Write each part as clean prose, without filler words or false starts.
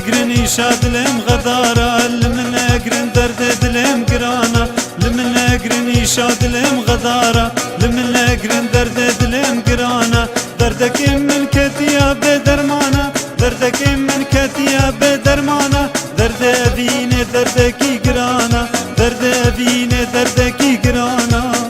اقرني شاد لم غدارة لمن اقرن درد دلم قرانا لمن اقرني شاد لم غدارة لمن اقرن درد دلم قرانا دردك من كتيا بدرمانا دردك من كتيا بدرمانا درد ابيني دردكي قرانا درد ابيني دردكي قرانا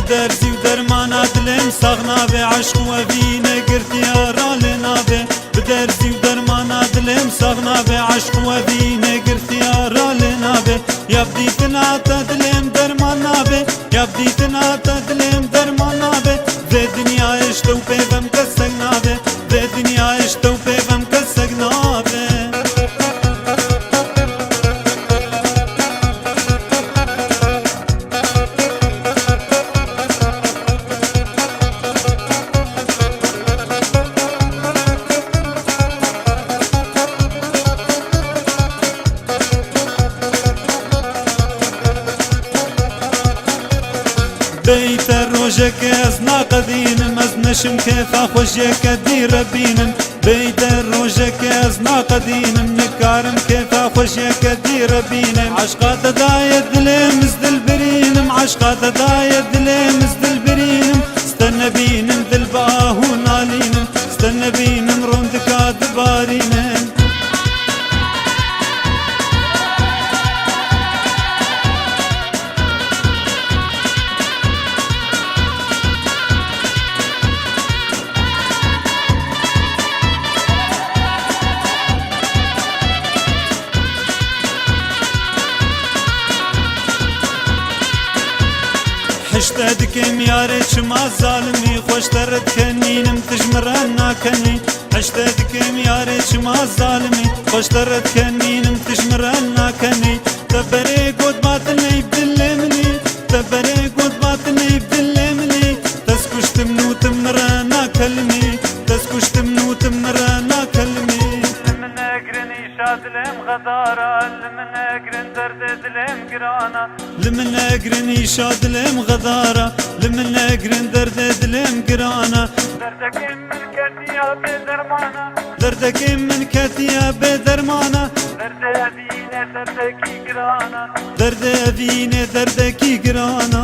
درزي ودرمانا دلم صغنا بعشق وفينا قرت يا رالنا به بدرزي ودرمانا دلم صغنا بعشق وفينا قرت يا رالنا به يا بديتنا تدلم درمانا به يا بديتنا تدلم درمانا به في دنيا اشتو بيفم كسقنا به في دنيا اشتو بيفم كسقنا به بيت الروجك ازنا قدين مزنشم كيف اخوشيك دي ربين بيت الروجك ازنا قدين نكارم كيف اخوشيك دي ربين عشقات دايد دلم زدل برين عشقات دايد دلم زدل برين استنى بين ذل باهو نالين استنى بين روندك دبارين حشتدك ميارك ما ظالمي خوش ترد كنينم تجمرنا كني حشتدك ميارك ما ظالمي خوش ترد كنينم تجمرنا كني تبري قد باطني بدلمني تبري قد باطني بدلمني تسكش تمنو تمرنا كلمي تسكش تمنو تمرنا كلمي من اقرني شاد لم غدارة لمن اقرن درد دلم قرانا لمن اقرني شاد لم غدارة لمن اقرن درد دلم قرانا دردك من كتيا بدرمانا دردك من كتيا بدرمانا درد ابيني دردكي قرانا درد ابيني دردكي قرانا